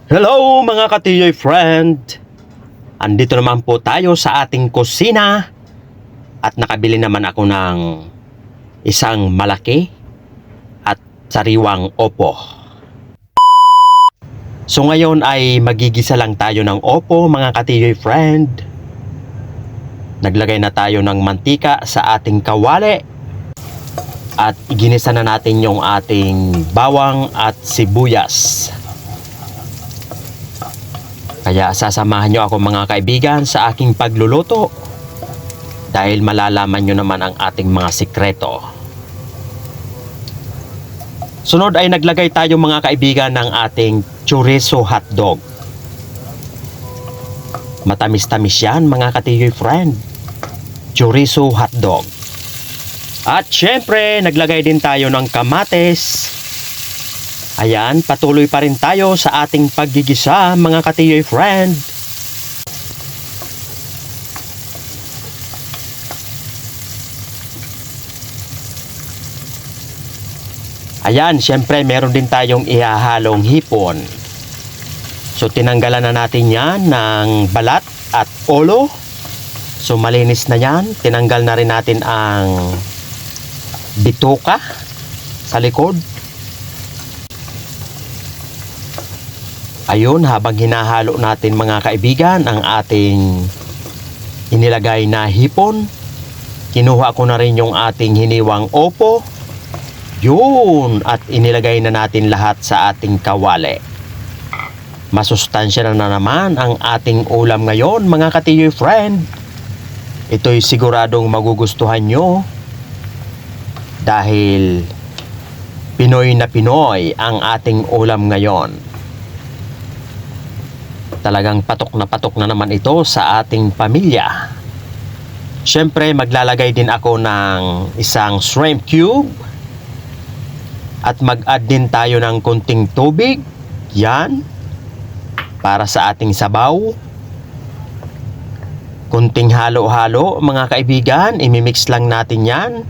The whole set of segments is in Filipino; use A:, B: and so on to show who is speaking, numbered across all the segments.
A: Hello mga ka-TJ friend! Andito naman po tayo sa ating kusina at nakabili naman ako ng isang malaki at sariwang opo. So ngayon ay magigisa lang tayo ng opo mga ka-TJ friend. Naglagay na tayo ng mantika sa ating kawali at iginisa na natin yung ating bawang at sibuyas. Kaya sasamahan nyo ako mga kaibigan sa aking pagluluto dahil malalaman nyo naman ang ating mga sikreto. Sunod ay naglagay tayo mga kaibigan ng ating chorizo hotdog. Matamis-tamis yan mga ka-TJ friend. Chorizo hotdog. At syempre naglagay din tayo ng kamates. Ayan, patuloy pa rin tayo sa ating paggigisa mga ka-TJ friend. Ayan, syempre meron din tayong ihahalong hipon. So tinanggalan na natin yan ng balat at ulo. So malinis na yan. Tinanggal na rin natin ang bituka sa likod. Ayun, habang hinahalo natin mga kaibigan ang ating inilagay na hipon, kinuha ko na rin yung ating hiniwang opo. Yun, at inilagay na natin lahat sa ating kawali. Masustansya na naman ang ating ulam ngayon mga ka-TJ friend. Ito'y siguradong magugustuhan nyo dahil Pinoy na Pinoy ang ating ulam ngayon. Talagang patok na naman ito sa ating pamilya. Siyempre maglalagay din ako ng isang shrimp cube. At mag-add din tayo ng konting tubig. Yan. Para sa ating sabaw. Konting halo-halo mga kaibigan. Imimix lang natin yan.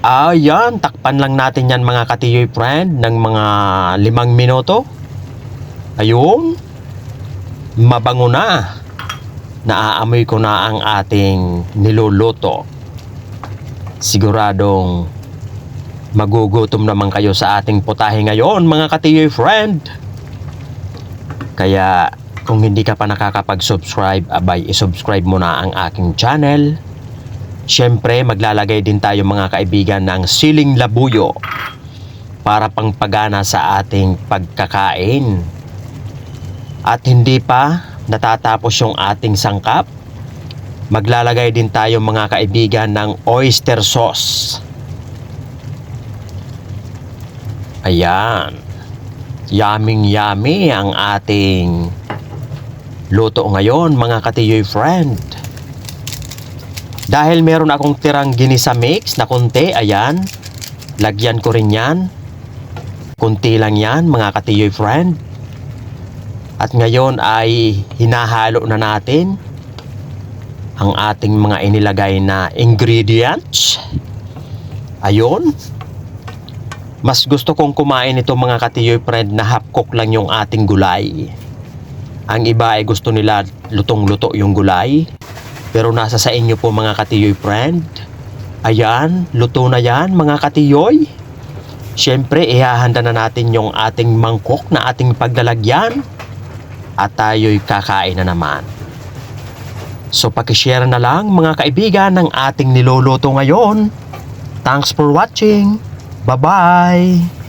A: Ayan, takpan lang natin yan mga ka-TJ friend ng mga 5 minuto. Ayun. Mabango na. Naaamoy ko na ang ating niluluto. Siguradong magugutom naman kayo sa ating putahe ngayon mga ka-TJ friend. Kaya kung hindi ka pa nakakapag-subscribe, abay isubscribe mo na ang aking channel. Siyempre maglalagay din tayo mga kaibigan ng siling labuyo para pangpagana sa ating pagkakain. At hindi pa natatapos yung ating sangkap, maglalagay din tayo mga kaibigan ng oyster sauce. Ayan. Yummy ang ating luto ngayon mga ka-TJ friend. Dahil meron akong tirang ginisa mix na konti, ayan, lagyan ko rin yan. Kunti lang yan mga ka-TJ friend. At ngayon ay hinahalo na natin ang ating mga inilagay na ingredients. Ayun. Mas gusto kong kumain ito mga ka-TJ friend na half cook lang yung ating gulay. Ang iba ay gusto nila lutong-luto yung gulay. Pero nasa sa inyo po mga ka-TJ friend. Ayan, luto na yan mga ka-TJ. Siyempre, ihahanda na natin yung ating mangkok na ating paglalagyan. At tayo'y kakain na naman. So pakishare na lang mga kaibigan ng ating niluluto ngayon. Thanks for watching. Bye-bye.